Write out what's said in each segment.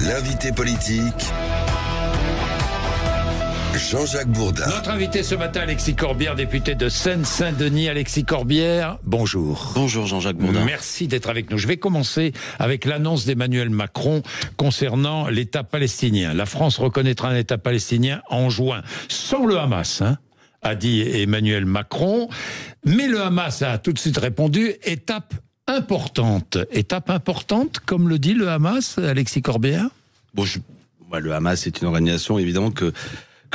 L'invité politique, Jean-Jacques Bourdin. Notre invité ce matin, Alexis Corbière, député de Seine-Saint-Denis. Alexis Corbière, bonjour. Bonjour Jean-Jacques Bourdin. Merci d'être avec nous. Je vais commencer avec l'annonce d'Emmanuel Macron concernant l'État palestinien. La France reconnaîtra un État palestinien en juin, sans le Hamas, a dit Emmanuel Macron. Mais le Hamas a tout de suite répondu, étape importante. Étape importante, comme le dit le Hamas, Alexis Corbière? Le Hamas est une organisation, évidemment, que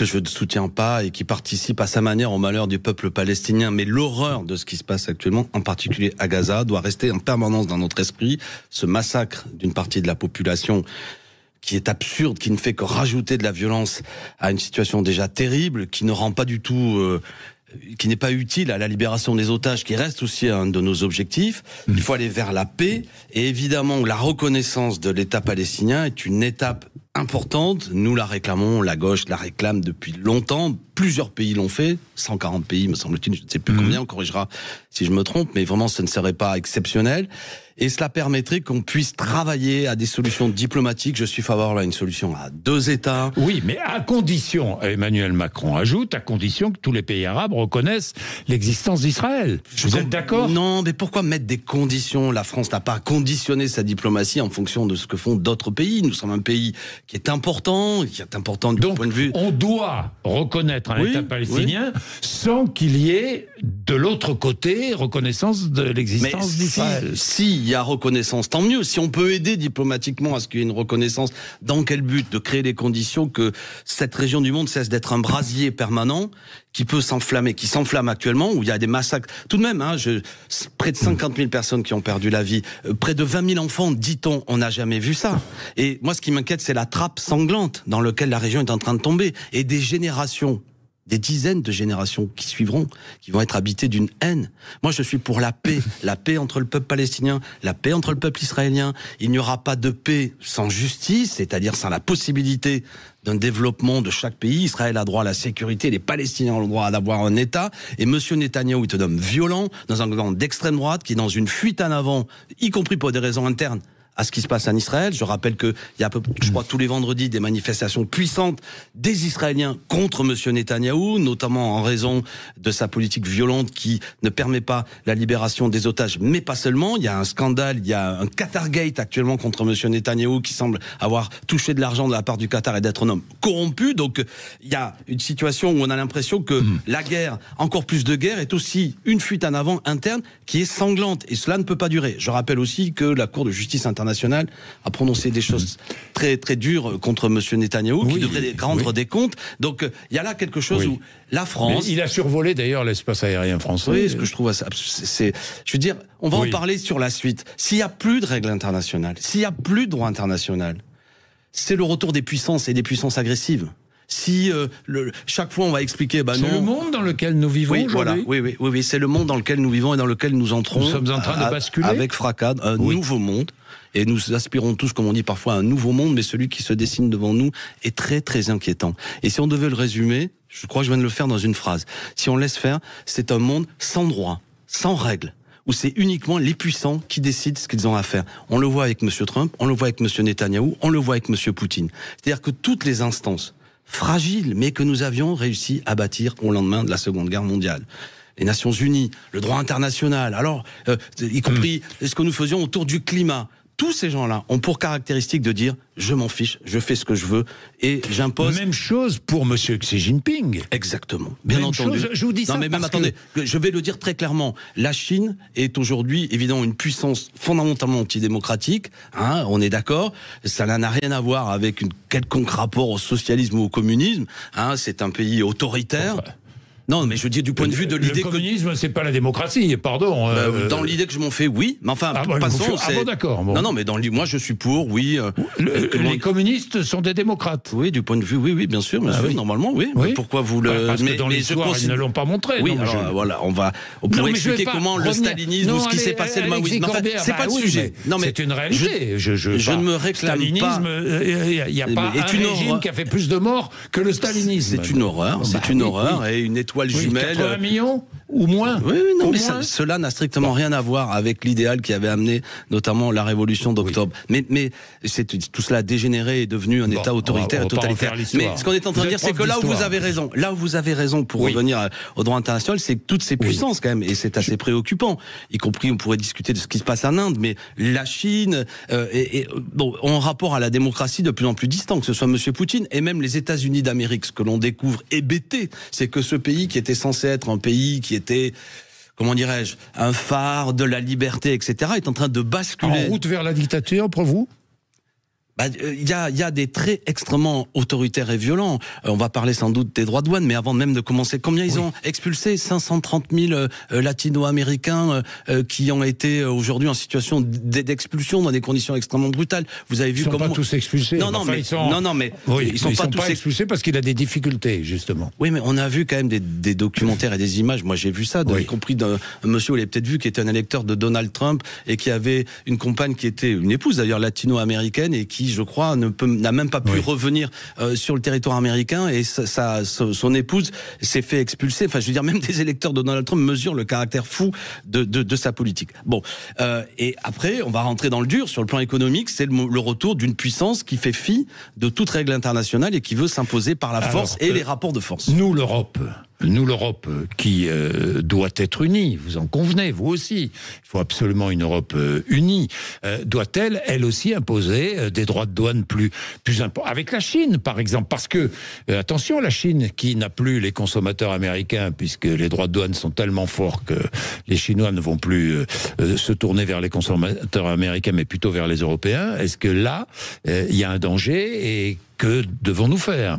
je ne soutiens pas et qui participe à sa manière au malheur du peuple palestinien. Mais l'horreur de ce qui se passe actuellement, en particulier à Gaza, doit rester en permanence dans notre esprit. Ce massacre d'une partie de la population qui est absurde, qui ne fait que rajouter de la violence à une situation déjà terrible, qui ne rend pas du tout... qui n'est pas utile à la libération des otages, qui reste aussi un de nos objectifs. Il faut aller vers la paix. Et évidemment, la reconnaissance de l'État palestinien est une étape importante. Nous la réclamons, la gauche la réclame depuis longtemps. Plusieurs pays l'ont fait, 140 pays me semble-t-il, je ne sais plus combien, on corrigera si je me trompe, mais vraiment ce ne serait pas exceptionnel. Et cela permettrait qu'on puisse travailler à des solutions diplomatiques. Je suis favorable à une solution à 2 États. Oui, mais à condition, Emmanuel Macron ajoute, à condition que tous les pays arabes reconnaissent l'existence d'Israël. Vous êtes d'accord? Non, mais pourquoi mettre des conditions? La France n'a pas conditionné sa diplomatie en fonction de ce que font d'autres pays. Nous sommes un pays qui est important du point de vue... on doit reconnaître un État palestinien sans qu'il y ait de l'autre côté reconnaissance de l'existence d'Israël. S'il y a reconnaissance, tant mieux. Si on peut aider diplomatiquement à ce qu'il y ait une reconnaissance, dans quel but? De créer les conditions que cette région du monde cesse d'être un brasier permanent qui peut s'enflammer, qui s'enflamme actuellement, où il y a des massacres. Tout de même, près de 50 000 personnes qui ont perdu la vie, près de 20 000 enfants, dit-on, on n'a jamais vu ça. Et moi, ce qui m'inquiète, c'est la trappe sanglante dans laquelle la région est en train de tomber. Et des générations, des dizaines de générations qui suivront, qui vont être habitées d'une haine. Moi, je suis pour la paix entre le peuple palestinien, la paix entre le peuple israélien. Il n'y aura pas de paix sans justice, c'est-à-dire sans la possibilité d'un développement de chaque pays. Israël a droit à la sécurité, les Palestiniens ont le droit d'avoir un État, et monsieur Netanyahou est un homme violent, dans un gouvernement d'extrême droite, qui est dans une fuite en avant, y compris pour des raisons internes, à ce qui se passe en Israël. Je rappelle qu'il y a, je crois, tous les vendredis, des manifestations puissantes des Israéliens contre monsieur Netanyahou, notamment en raison de sa politique violente qui ne permet pas la libération des otages, mais pas seulement. Il y a un scandale, il y a un Qatargate actuellement contre monsieur Netanyahou qui semble avoir touché de l'argent de la part du Qatar et d'être un homme corrompu. Donc il y a une situation où on a l'impression que la guerre, encore plus de guerre, est aussi une fuite en avant interne qui est sanglante. Et cela ne peut pas durer. Je rappelle aussi que la Cour de justice internationale a prononcé des choses très très dures contre monsieur Netanyahou, qui devrait rendre des comptes. Donc il y a là quelque chose où la France... Mais il a survolé d'ailleurs l'espace aérien français. Oui, ce que je trouve c'est... Je veux dire, on va en parler sur la suite. S'il n'y a plus de règles internationales, s'il n'y a plus de droit international, c'est le retour des puissances et des puissances agressives. Si chaque fois on va expliquer, c'est le monde dans lequel nous vivons aujourd'hui. Oui, c'est le monde dans lequel nous vivons et dans lequel nous entrons. Nous sommes en train de basculer avec fracas, un nouveau monde. Et nous aspirons tous, comme on dit parfois, à un nouveau monde, mais celui qui se dessine devant nous est très très inquiétant. Et si on devait le résumer, je crois que je viens de le faire dans une phrase. Si on laisse faire, c'est un monde sans droit, sans règles, où c'est uniquement les puissants qui décident ce qu'ils ont à faire. On le voit avec M. Trump, on le voit avec M. Netanyahou, on le voit avec M. Poutine. C'est-à-dire que toutes les instances fragiles, mais que nous avions réussi à bâtir au lendemain de la Seconde Guerre mondiale, les Nations Unies, le droit international, alors y compris ce que nous faisions autour du climat. Tous ces gens-là ont pour caractéristique de dire « je m'en fiche, je fais ce que je veux et j'impose ». Même chose pour M. Xi Jinping. Exactement, bien entendu. Je vous dis ça attendez, je vais le dire très clairement. La Chine est aujourd'hui évidemment une puissance fondamentalement antidémocratique. On est d'accord. Ça n'a rien à voir avec une quelconque rapport au socialisme ou au communisme. C'est un pays autoritaire. Non, mais je dis du point de vue de l'idée que... Le communisme, c'est pas la démocratie, pardon. Dans l'idée que je m'en fais, oui. Mais enfin, passons... d'accord. Bon. Non, mais moi, je suis pour, oui. Les communististes sont des démocrates. Oui, du point de vue, oui, bien sûr, normalement, oui. Mais pourquoi vous le... Parce que dans l'histoire, ils ne l'ont pas montré. Oui, alors, voilà, on pourrait expliquer comment le stalinisme ou ce qui s'est passé le maoïsme. Enfin, c'est pas le sujet. Non, mais c'est une réalité. Je ne me réclame pas. Il n'y a pas un régime qui a fait plus de morts que le stalinisme. C'est une horreur, et une étoile jumelle. 80 millions ou moins. Oui, non, Au mais moins. cela n'a strictement rien à voir avec l'idéal qui avait amené notamment la révolution d'octobre. Mais tout cela a dégénéré et est devenu un État autoritaire on et va pas totalitaire. refaire l'histoire. Mais ce qu'on est en train de dire, c'est que là où vous avez raison pour revenir au droit international, c'est que toutes ces puissances quand même, et c'est assez préoccupant, y compris on pourrait discuter de ce qui se passe en Inde, mais la Chine ont un rapport à la démocratie de plus en plus distant, que ce soit M. Poutine et même les États-Unis d'Amérique. Ce que l'on découvre hébété, c'est que ce pays qui était censé être un pays qui était, comment dirais-je, un phare de la liberté, etc., est en train de basculer. En route vers la dictature, pour vous ? Il y a des traits extrêmement autoritaires et violents. On va parler sans doute des droits de douane, mais avant même de commencer, combien ils ont expulsé 530 000 latino-américains qui ont été aujourd'hui en situation d'expulsion dans des conditions extrêmement brutales. Vous avez vu comment... Ils ne sont pas tous expulsés. Non, mais ils sont pas expulsés parce qu'il a des difficultés, justement. Oui, mais on a vu quand même des documentaires et des images. Moi, j'ai vu ça, y compris d'un monsieur, vous l'avez peut-être vu, qui était un électeur de Donald Trump et qui avait une compagne qui était une épouse d'ailleurs latino-américaine et qui, je crois, n'a même pas pu revenir sur le territoire américain et son épouse s'est fait expulser. Enfin, je veux dire, même des électeurs de Donald Trump mesurent le caractère fou de sa politique. Bon, et après, on va rentrer dans le dur sur le plan économique. C'est le retour d'une puissance qui fait fi de toute règle internationale et qui veut s'imposer par la force et les rapports de force. Nous, l'Europe qui doit être unie, vous en convenez, vous aussi, il faut absolument une Europe unie, doit-elle, elle aussi, imposer des droits de douane plus importants, avec la Chine, par exemple, parce que, attention, la Chine, qui n'a plus les consommateurs américains, puisque les droits de douane sont tellement forts que les Chinois ne vont plus se tourner vers les consommateurs américains, mais plutôt vers les Européens, est-ce que là, il y a un danger, et que devons-nous faire ?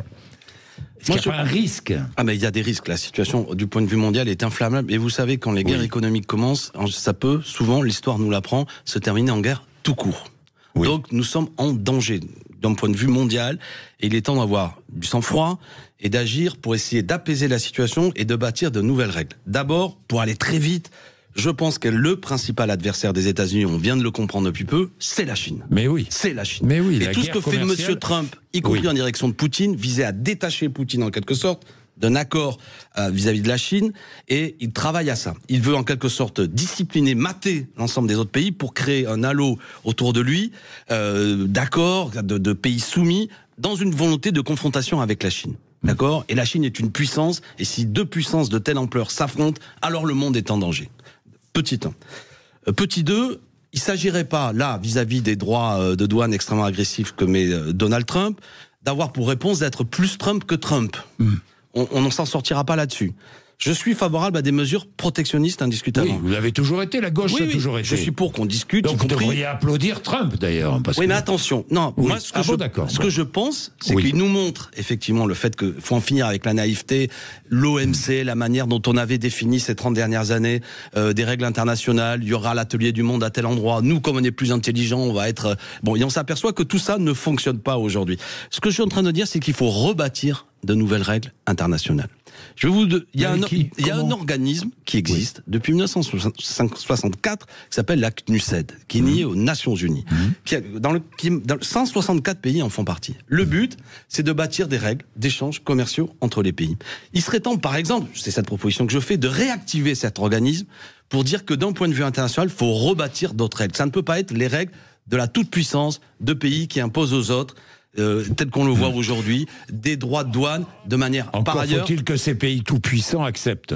Est-ce qu'il n'y a pas un risque ? Mais il y a des risques. La situation, du point de vue mondial, est inflammable. Et vous savez, quand les guerres économiques commencent, ça peut, souvent, l'histoire nous l'apprend, se terminer en guerre tout court. Oui. Donc, nous sommes en danger d'un point de vue mondial. Et il est temps d'avoir du sang-froid et d'agir pour essayer d'apaiser la situation et de bâtir de nouvelles règles. D'abord, pour aller très vite, je pense que le principal adversaire des États-Unis, on vient de le comprendre depuis peu, c'est la Chine. Mais oui. C'est la Chine. Mais oui. Et tout ce que fait M. Trump, y compris en direction de Poutine, visait à détacher Poutine en quelque sorte d'un accord vis-à-vis de la Chine, et il travaille à ça. Il veut en quelque sorte discipliner, mater l'ensemble des autres pays pour créer un halo autour de lui, d'accords, de pays soumis, dans une volonté de confrontation avec la Chine. D'accord ? Et la Chine est une puissance, et si deux puissances de telle ampleur s'affrontent, alors le monde est en danger. Petit 1. Petit 2, il ne s'agirait pas, là, vis-à-vis des droits de douane extrêmement agressifs que met Donald Trump, d'avoir pour réponse d'être plus Trump que Trump. On n'en s'en sortira pas là-dessus. Je suis favorable à des mesures protectionnistes indiscutablement. Oui, vous l'avez toujours été, la gauche a toujours été. Je suis pour qu'on discute. Donc vous devriez applaudir Trump d'ailleurs. Mais attention, non, moi ce que je pense, c'est qu'il nous montre effectivement le fait qu'il faut en finir avec la naïveté, l'OMC, la manière dont on avait défini ces 30 dernières années, des règles internationales, il y aura l'atelier du monde à tel endroit, nous comme on est plus intelligents, on va être... Bon, et on s'aperçoit que tout ça ne fonctionne pas aujourd'hui. Ce que je suis en train de dire, c'est qu'il faut rebâtir de nouvelles règles internationales. Il y a un organisme qui existe depuis 1964 qui s'appelle la CNUSED, qui est lié aux Nations Unies. 164 pays en font partie. Le but, c'est de bâtir des règles d'échanges commerciaux entre les pays. Il serait temps, par exemple, c'est cette proposition que je fais, de réactiver cet organisme pour dire que d'un point de vue international, il faut rebâtir d'autres règles. Ça ne peut pas être les règles de la toute-puissance de pays qui imposent aux autres tel qu'on le voit aujourd'hui, des droits de douane de manière... Encore par ailleurs, faut-il que ces pays tout puissants acceptent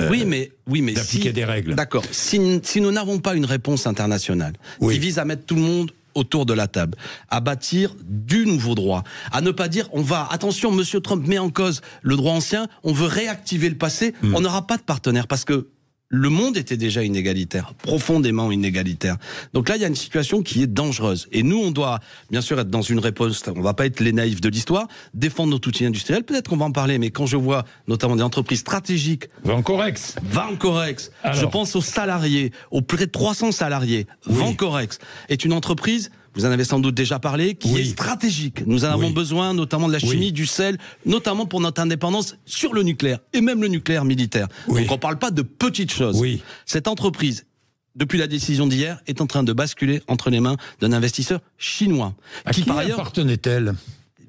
oui, mais d'appliquer des règles. D'accord. Si nous n'avons pas une réponse internationale qui vise à mettre tout le monde autour de la table, à bâtir du nouveau droit, à ne pas dire attention, Monsieur Trump met en cause le droit ancien, on veut réactiver le passé, on n'aura pas de partenaire parce que le monde était déjà inégalitaire, profondément inégalitaire. Donc là, il y a une situation qui est dangereuse. Et nous, on doit, bien sûr, être dans une réponse, on va pas être les naïfs de l'histoire, défendre notre outil industriel, peut-être qu'on va en parler, mais quand je vois notamment des entreprises stratégiques... Vancorex, je pense aux salariés, aux près de 300 salariés. Vancorex est une entreprise... Vous en avez sans doute déjà parlé, qui est stratégique. Nous en avons besoin, notamment de la chimie, du sel, notamment pour notre indépendance sur le nucléaire, et même le nucléaire militaire. Donc on ne parle pas de petites choses. Cette entreprise, depuis la décision d'hier, est en train de basculer entre les mains d'un investisseur chinois. À qui par ailleurs appartenait-elle ?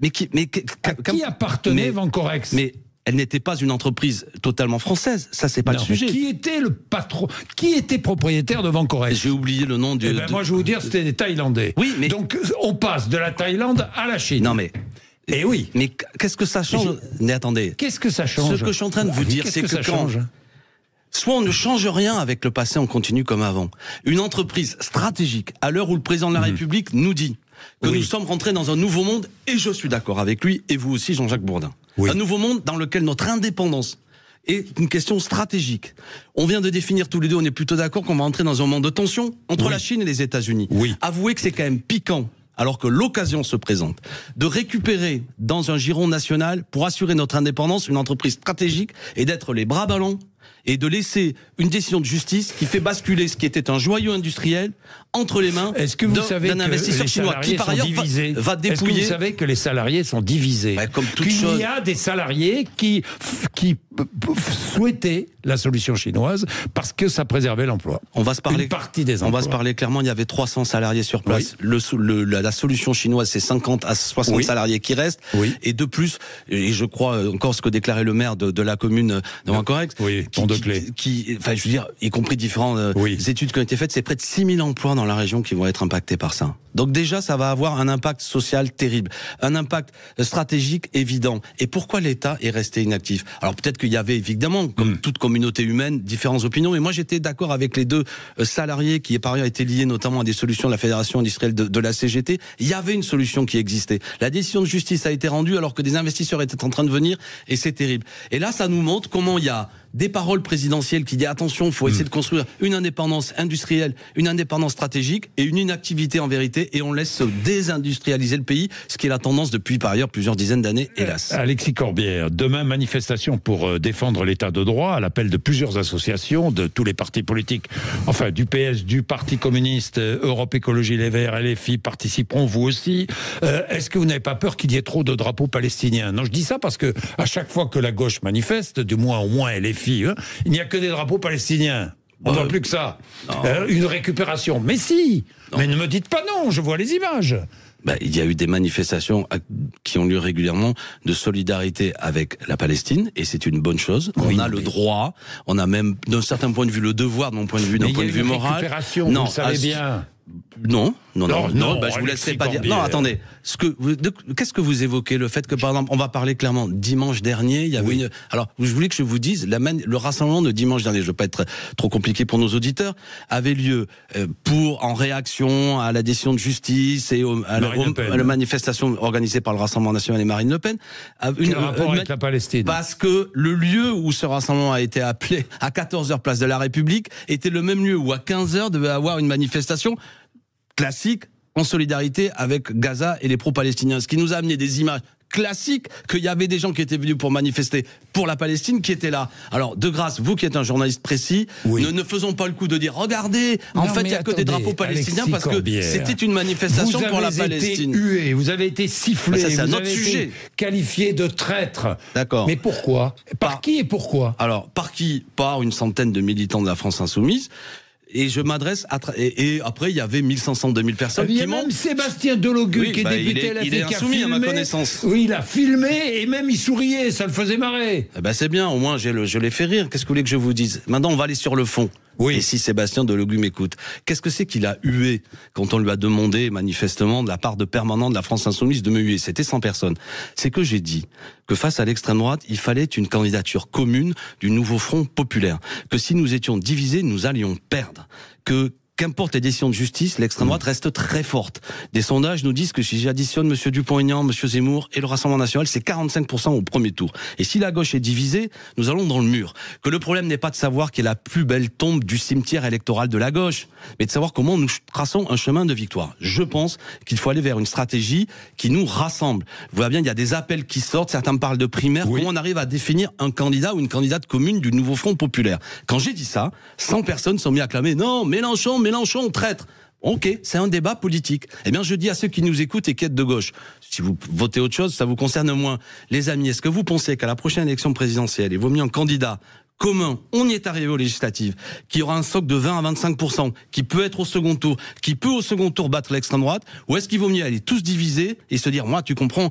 À qui appartenait Vancorex ? elle n'était pas une entreprise totalement française. Ça, c'est pas le sujet. Qui était le patron? Qui était propriétaire de Vancorex? J'ai oublié le nom du... Moi, je vais vous dire, c'était des Thaïlandais. Oui, mais... Donc, on passe de la Thaïlande à la Chine. Non, mais... Et oui. Mais qu'est-ce que ça change? Mais attendez. Qu'est-ce que ça change? Ce que je suis en train de vous dire, c'est que ça quand... change Soit on ne change rien avec le passé, on continue comme avant. Une entreprise stratégique, à l'heure où le président de la République nous dit que nous sommes rentrés dans un nouveau monde, et je suis d'accord avec lui, et vous aussi, Jean-Jacques Bourdin. Oui. Un nouveau monde dans lequel notre indépendance est une question stratégique. On vient de définir tous les deux, on est plutôt d'accord qu'on va entrer dans un monde de tension entre la Chine et les États-Unis. Oui. Avouez que c'est quand même piquant, alors que l'occasion se présente, de récupérer dans un giron national, pour assurer notre indépendance, une entreprise stratégique, et d'être les bras ballants, et de laisser une décision de justice qui fait basculer ce qui était un joyau industriel entre les mains d'un investisseur chinois qui par ailleurs va dépouiller. Est-ce que vous savez que les salariés sont divisés? Comme toute Qu'il chose. y a des salariés qui souhaitaient la solution chinoise parce que ça préservait l'emploi. On va se parler. Une partie des emplois. On va se parler clairement. Il y avait 300 salariés sur place. La solution chinoise, c'est 50 à 60 salariés qui restent. Oui. Et de plus, et je crois encore ce que déclarait le maire de la commune de Vancorex. Oui. Enfin, je veux dire, y compris différentes études qui ont été faites, c'est près de 6000 emplois dans la région qui vont être impactés par ça. Donc déjà, ça va avoir un impact social terrible, un impact stratégique évident. Et pourquoi l'État est resté inactif? Alors peut-être qu'il y avait évidemment, comme toute communauté humaine, différentes opinions, mais moi j'étais d'accord avec les deux salariés qui par ailleurs étaient liés notamment à des solutions de la Fédération industrielle de la CGT. Il y avait une solution qui existait. La décision de justice a été rendue alors que des investisseurs étaient en train de venir, et c'est terrible. Et là, ça nous montre comment il y a des paroles présidentielles qui disent attention, il faut essayer de construire une indépendance industrielle, une indépendance stratégique et une inactivité en vérité, et on laisse se désindustrialiser le pays, ce qui est la tendance depuis par ailleurs plusieurs dizaines d'années, hélas. Alexis Corbière, demain manifestation pour défendre l'état de droit à l'appel de plusieurs associations, de tous les partis politiques, enfin du PS, du Parti communiste, Europe Écologie Les Verts, LFI participeront, vous aussi. Est-ce que vous n'avez pas peur qu'il y ait trop de drapeaux palestiniens? Non, je dis ça parce que à chaque fois que la gauche manifeste, du moins au moins LFI, il n'y a que des drapeaux palestiniens. On ne voit plus que ça. Une récupération. Mais si. Non. Mais ne me dites pas non, je vois les images. Il y a eu des manifestations qui ont lieu régulièrement de solidarité avec la Palestine, et c'est une bonne chose. On a le droit, on a même d'un certain point de vue le devoir, de mon point de vue, d'un point de vue moral. Non, vous le savez bien. Non, je vous laisserai pas dire. Non, attendez. Qu'est-ce que vous évoquez? Le fait que, par exemple, on va parler clairement, dimanche dernier, il y avait alors, je voulais que je vous dise, le rassemblement de dimanche dernier, je ne veux pas être trop compliqué pour nos auditeurs, avait lieu en réaction à la décision de justice et à la manifestation organisée par le Rassemblement national et Marine Le Pen. Quel rapport avec la Palestine? Parce que le lieu où ce rassemblement a été appelé, à 14h place de la République, était le même lieu où à 15h devait avoir une manifestation classique en solidarité avec Gaza et les pro-palestiniens. Ce qui nous a amené des images classiques qu'il y avait des gens qui étaient venus pour manifester pour la Palestine qui étaient là. Alors, de grâce, vous qui êtes un journaliste précis, ne faisons pas le coup de dire regardez, en fait, il n'y a que des drapeaux palestiniens parce que c'était une manifestation pour la Palestine. Vous avez été hué, vous avez été sifflé, c'est un vous autre avez sujet. été qualifié de traître. D'accord. Mais pourquoi? Par qui et pourquoi? Alors, par qui? Par une centaine de militants de la France Insoumise. Et je m'adresse et après il y avait 1500, 2000 personnes qui m'ont... Même Sébastien Delogu qui est député il est insoumis à ma connaissance. Oui, il a filmé et même il souriait, ça le faisait marrer. C'est bien, au moins je l'ai fait rire. Qu'est-ce que vous voulez que je vous dise? Maintenant on va aller sur le fond. Oui. Et si Sébastien Delogu m'écoute, qu'est-ce que c'est qu'il a hué quand on lui a demandé manifestement de la part de permanents de la France Insoumise de me huer? C'était 100 personnes. C'est que j'ai dit que face à l'extrême droite, il fallait une candidature commune du nouveau Front populaire. Que si nous étions divisés, nous allions perdre. Qu'importe les décisions de justice, l'extrême droite reste très forte. Des sondages nous disent que si j'additionne M. Dupont-Aignan, M. Zemmour et le Rassemblement national, c'est 45% au premier tour. Et si la gauche est divisée, nous allons dans le mur. Que le problème n'est pas de savoir quelle est la plus belle tombe du cimetière électoral de la gauche, mais de savoir comment nous traçons un chemin de victoire. Je pense qu'il faut aller vers une stratégie qui nous rassemble. Vous voyez bien, il y a des appels qui sortent, certains me parlent de primaires. Comment on arrive à définir un candidat ou une candidate commune du nouveau Front populaire? Quand j'ai dit ça, 100 personnes sont mis à clamer « Non, Mélenchon, traître !» Ok, c'est un débat politique. Eh bien, je dis à ceux qui nous écoutent et qui êtes de gauche, si vous votez autre chose, ça vous concerne moins. Les amis, est-ce que vous pensez qu'à la prochaine élection présidentielle, il vaut mieux un candidat commun, on y est arrivé aux législatives, qu'il y aura un socle de 20 à 25%, qui peut être au second tour, qui peut au second tour battre l'extrême droite, ou est-ce qu'il vaut mieux aller tous diviser et se dire, moi, tu comprends,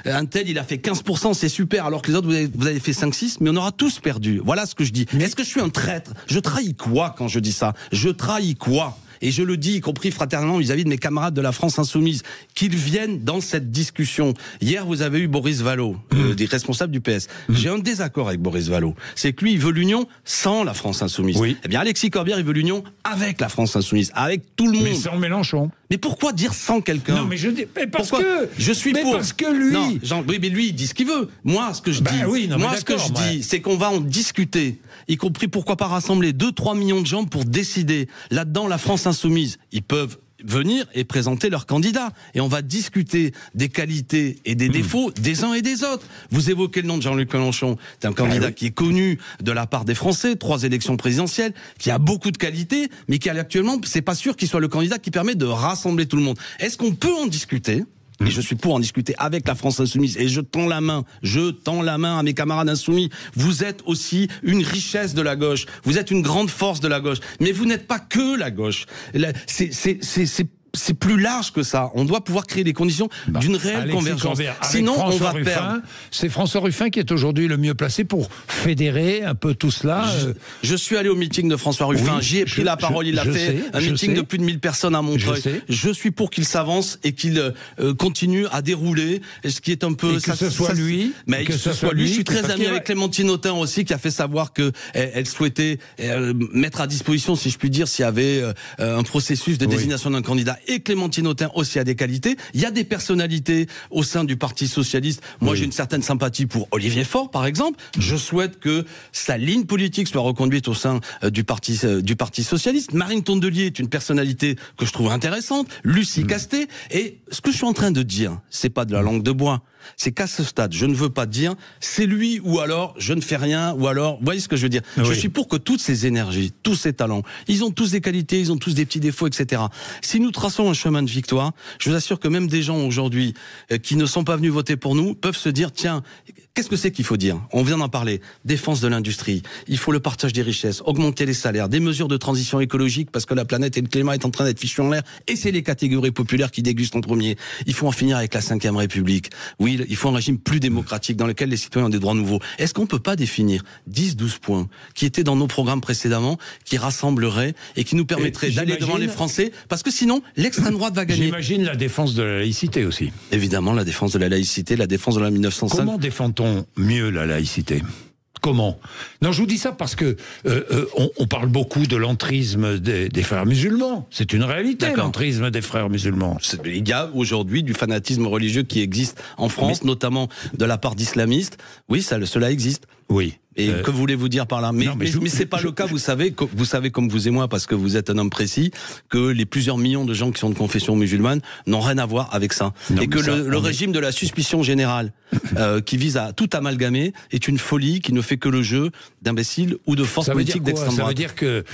un tel, il a fait 15%, c'est super, alors que les autres, vous avez fait 5-6, mais on aura tous perdu. Voilà ce que je dis. Est-ce que je suis un traître? Je trahis quoi quand je dis ça? Je trahis quoi? Et je le dis, y compris fraternellement vis-à-vis de mes camarades de la France Insoumise, qu'ils viennent dans cette discussion. Hier, vous avez eu Boris Vallaud, des responsables du PS. J'ai un désaccord avec Boris Vallaud. C'est que lui, il veut l'union sans la France Insoumise. Oui. Eh bien, Alexis Corbière, il veut l'union avec la France Insoumise, avec tout le monde. Mais sans Mélenchon. Mais pourquoi dire sans quelqu'un? Non, mais je dis, mais parce pourquoi que je suis pour. Parce que lui. Non, oui, mais lui, il dit ce qu'il veut. Moi, ce que je dis, dis, c'est qu'on va en discuter, y compris pourquoi pas rassembler 2-3 millions de gens pour décider. Là-dedans, la France Insoumise, ils peuvent venir et présenter leurs candidats. Et on va discuter des qualités et des défauts des uns et des autres. Vous évoquez le nom de Jean-Luc Mélenchon. C'est un candidat qui est connu de la part des Français, 3 élections présidentielles, qui a beaucoup de qualités, mais qui actuellement, c'est pas sûr qu'il soit le candidat qui permet de rassembler tout le monde. Est-ce qu'on peut en discuter ? Et je suis pour en discuter avec la France Insoumise. Et je tends la main à mes camarades insoumis. Vous êtes aussi une richesse de la gauche. Vous êtes une grande force de la gauche. Mais vous n'êtes pas que la gauche. C'est plus large que ça. On doit pouvoir créer les conditions d'une réelle convergence. Sinon, on va perdre. C'est François Ruffin qui est aujourd'hui le mieux placé pour fédérer un peu tout cela. Je suis allé au meeting de François Ruffin. J'y ai pris la parole. Il a fait un meeting de plus de 1000 personnes à Montreuil. Je suis pour qu'il s'avance et qu'il continue à dérouler. Ce qui est un peu. Et que ce soit lui. Mais que ce soit lui. Je suis très ami avec Clémentine Autain aussi, qui a fait savoir que elle souhaitait mettre à disposition, si je puis dire, s'il y avait un processus de désignation d'un candidat. Et Clémentine Autain aussi a des qualités. Il y a des personnalités au sein du Parti Socialiste. Moi, j'ai une certaine sympathie pour Olivier Faure, par exemple. Je souhaite que sa ligne politique soit reconduite au sein du Parti Socialiste. Marine Tondelier est une personnalité que je trouve intéressante. Lucie Castet. Et ce que je suis en train de dire, c'est pas de la langue de bois. C'est qu'à ce stade, je ne veux pas dire c'est lui ou alors je ne fais rien ou alors, vous voyez ce que je veux dire. Je suis pour que toutes ces énergies, tous ces talents, ils ont tous des qualités, ils ont tous des petits défauts, etc. Si nous traçons un chemin de victoire, je vous assure que même des gens aujourd'hui qui ne sont pas venus voter pour nous peuvent se dire tiens, qu'est-ce que c'est qu'il faut dire? On vient d'en parler. Défense de l'industrie. Il faut le partage des richesses, augmenter les salaires, des mesures de transition écologique parce que la planète et le climat est en train d'être fichus en l'air et c'est les catégories populaires qui dégustent en premier. Il faut en finir avec la 5e République. Oui, il faut un régime plus démocratique dans lequel les citoyens ont des droits nouveaux. Est-ce qu'on peut pas définir 10-12 points qui étaient dans nos programmes précédemment, qui rassembleraient et qui nous permettraient d'aller devant les Français? Parce que sinon, l'extrême droite va gagner. J'imagine la défense de la laïcité aussi. Évidemment, la défense de la laïcité, la défense de la 1905. Comment défend-on mieux la laïcité? Comment? Non, je vous dis ça parce que on parle beaucoup de l'entrisme des frères musulmans. C'est une réalité, l'entrisme des frères musulmans. Il y a aujourd'hui du fanatisme religieux qui existe en France, notamment de la part d'islamistes. Oui, cela existe. Oui. Et que voulez-vous dire par là? Mais c'est pas le cas, vous savez comme vous et moi, parce que vous êtes un homme précis, que les plusieurs millions de gens qui sont de confession musulmane n'ont rien à voir avec ça. Non, et que le régime de la suspicion générale, qui vise à tout amalgamer, est une folie qui ne fait que le jeu d'imbéciles ou de forces politiques d'extrême droite. Ça veut dire que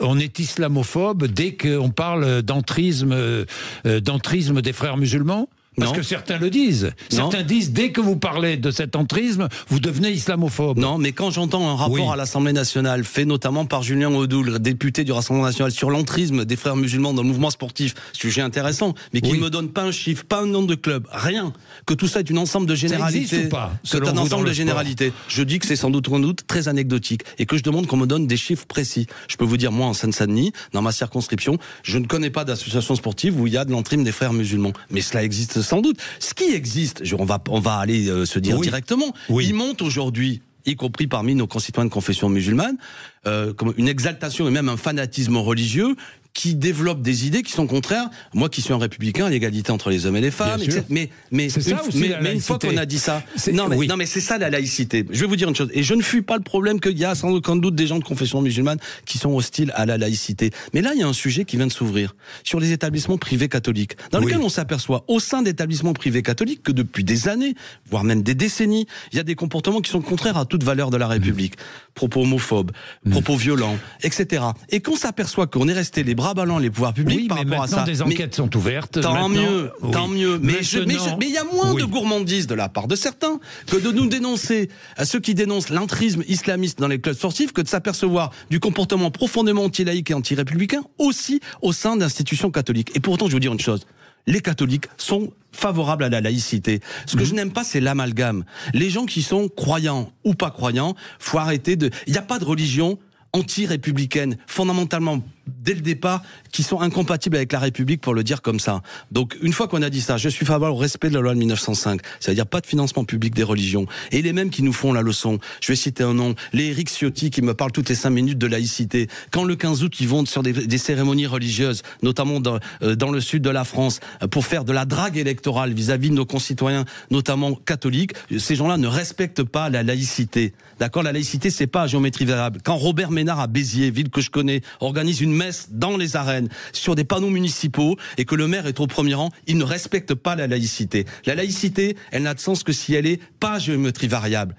on est islamophobe dès qu'on parle d'entrisme des frères musulmans? Parce que certains le disent. Certains disent, dès que vous parlez de cet entrisme, vous devenez islamophobe. Non, mais quand j'entends un rapport à l'Assemblée nationale, fait notamment par Julien Audoul, député du Rassemblement national, sur l'entrisme des frères musulmans dans le mouvement sportif, sujet intéressant, mais qui ne me donne pas un chiffre, pas un nombre de clubs, rien. Que tout ça est un ensemble de généralités. Ça existe ou pas? C'est un ensemble de généralités. Je dis que c'est sans doute très anecdotique et que je demande qu'on me donne des chiffres précis. Je peux vous dire, moi, en Seine-Saint-Denis, dans ma circonscription, je ne connais pas d'association sportive où il y a de l'entrisme des frères musulmans. Mais cela existe sans doute. Ce qui existe, on va aller se dire directement, il monte aujourd'hui, y compris parmi nos concitoyens de confession musulmane, comme une exaltation et même un fanatisme religieux qui développe des idées qui sont contraires. Moi qui suis un républicain, à l'égalité entre les hommes et les femmes, etc. Mais une fois qu'on a dit ça, non mais c'est ça la laïcité. Je vais vous dire une chose, et je ne fuis pas le problème qu'il y a sans aucun doute des gens de confession musulmane qui sont hostiles à la laïcité. Mais là, il y a un sujet qui vient de s'ouvrir sur les établissements privés catholiques, dans lequel on s'aperçoit au sein d'établissements privés catholiques que depuis des années, voire même des décennies, il y a des comportements qui sont contraires à toute valeur de la République. Propos homophobes, propos violents, etc. Et qu'on s'aperçoit qu'on est resté les bras bras ballants les pouvoirs publics Oui, par mais rapport à ça. des enquêtes sont ouvertes. Tant mieux, oui. tant mieux. Mais Maintenant, il y a moins oui. de gourmandise de la part de certains que de nous dénoncer à ceux qui dénoncent l'intrisme islamiste dans les clubs sportifs, que de s'apercevoir du comportement profondément anti-laïque et anti-républicain aussi au sein d'institutions catholiques. Et pourtant, je vais vous dire une chose. Les catholiques sont favorables à la laïcité. Ce que je n'aime pas, c'est l'amalgame. Les gens qui sont croyants ou pas croyants, faut arrêter de... Il n'y a pas de religion anti-républicaine, fondamentalement, dès le départ, qui sont incompatibles avec la République, pour le dire comme ça. Donc, une fois qu'on a dit ça, je suis favorable au respect de la loi de 1905, c'est-à-dire pas de financement public des religions. Et les mêmes qui nous font la leçon, je vais citer un nom, les Éric Ciotti qui me parlent toutes les 5 minutes de laïcité. Quand le 15 août, ils vont sur des cérémonies religieuses, notamment dans le sud de la France, pour faire de la drague électorale vis-à-vis de nos concitoyens, notamment catholiques, ces gens-là ne respectent pas la laïcité. D'accord ? La laïcité, c'est pas à géométrie variable. Quand Robert Ménard à Béziers, ville que je connais, organise une messe dans les arènes, sur des panneaux municipaux, et que le maire est au premier rang, il ne respecte pas la laïcité. La laïcité, elle n'a de sens que si elle est pas à géométrie variable.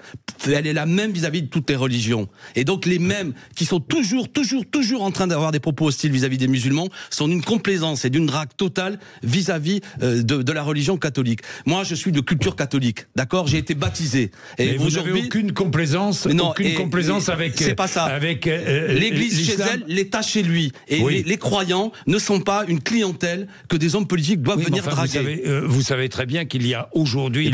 Elle est la même vis-à-vis de toutes les religions. Et donc les mêmes qui sont toujours en train d'avoir des propos hostiles vis-à-vis des musulmans sont d'une complaisance et d'une drague totale vis-à-vis de la religion catholique. Moi, je suis de culture catholique, d'accord ? J'ai été baptisé. Et vous n'avez aucune complaisance, avec... C'est pas ça. Avec l'Église chez elle, l'État chez lui. Et oui. les croyants ne sont pas une clientèle que des hommes politiques doivent venir draguer. Vous savez très bien qu'il y a aujourd'hui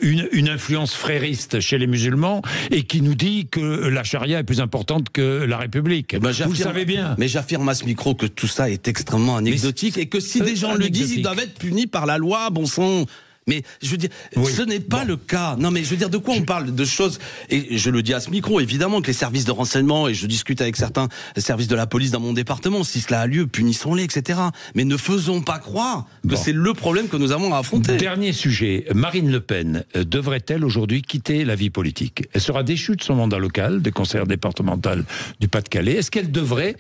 une influence frériste chez les musulmans et qui nous dit que la charia est plus importante que la République. Vous le savez bien. Mais j'affirme à ce micro que tout ça est extrêmement anecdotique et que si des gens le disent, ils doivent être punis par la loi, bon sang. Mais je veux dire, ce n'est pas le cas. Non, mais je veux dire, de quoi on parle ? De choses, et je le dis à ce micro, évidemment que les services de renseignement, et je discute avec certains services de la police dans mon département, si cela a lieu, punissons-les, etc. Mais ne faisons pas croire que c'est le problème que nous avons à affronter. Dernier sujet, Marine Le Pen devrait-elle aujourd'hui quitter la vie politique ? Elle sera déchue de son mandat local, des conseillères départementales du Pas-de-Calais. Est-ce qu'elle devrait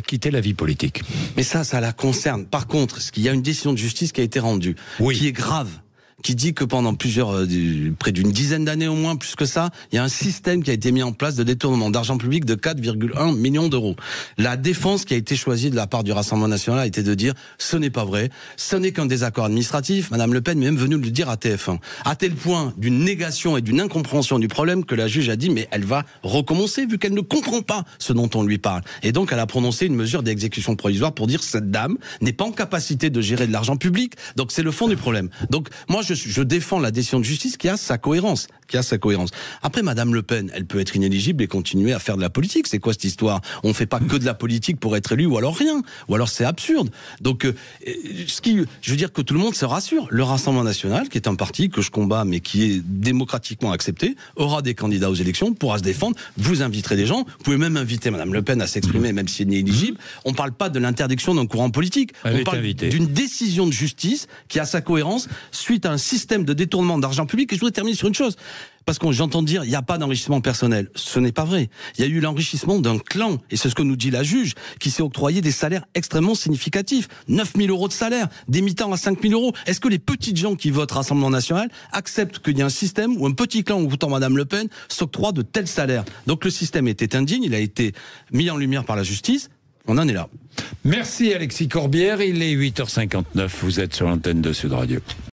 quitter la vie politique? Mais ça la concerne. Par contre, il y a une décision de justice qui a été rendue, qui est grave, qui dit que pendant près d'une dizaine d'années au moins, plus que ça, il y a un système qui a été mis en place de détournement d'argent public de 4,1 millions d'euros. La défense qui a été choisie de la part du Rassemblement national a été de dire ce n'est pas vrai, ce n'est qu'un désaccord administratif. Madame Le Pen est même venue le dire à TF1. À tel point d'une négation et d'une incompréhension du problème que la juge a dit mais elle va recommencer vu qu'elle ne comprend pas ce dont on lui parle. Et donc elle a prononcé une mesure d'exécution provisoire pour dire cette dame n'est pas en capacité de gérer de l'argent public. Donc c'est le fond du problème. Donc moi je défends la décision de justice qui a sa cohérence. Après, Madame Le Pen, elle peut être inéligible et continuer à faire de la politique. C'est quoi cette histoire ? On ne fait pas que de la politique pour être élu ou alors rien. Ou alors c'est absurde. Donc, je veux dire que tout le monde se rassure. Le Rassemblement national, qui est un parti que je combats mais qui est démocratiquement accepté, aura des candidats aux élections, pourra se défendre. Vous inviterez des gens. Vous pouvez même inviter Madame Le Pen à s'exprimer, même si elle n'est éligible. On ne parle pas de l'interdiction d'un courant politique. On parle d'une décision de justice qui a sa cohérence suite à un système de détournement d'argent public. Et je voudrais terminer sur une chose. Parce que j'entends dire, il n'y a pas d'enrichissement personnel. Ce n'est pas vrai. Il y a eu l'enrichissement d'un clan. Et c'est ce que nous dit la juge, qui s'est octroyé des salaires extrêmement significatifs. 9 000 euros de salaire, des mi-temps à 5 000 euros. Est-ce que les petites gens qui votent Rassemblement national acceptent qu'il y ait un système où un petit clan, ou pourtant Madame Le Pen, s'octroie de tels salaires ? Donc le système était indigne, il a été mis en lumière par la justice. On en est là. Merci Alexis Corbière, il est 8h59, vous êtes sur l'antenne de Sud Radio.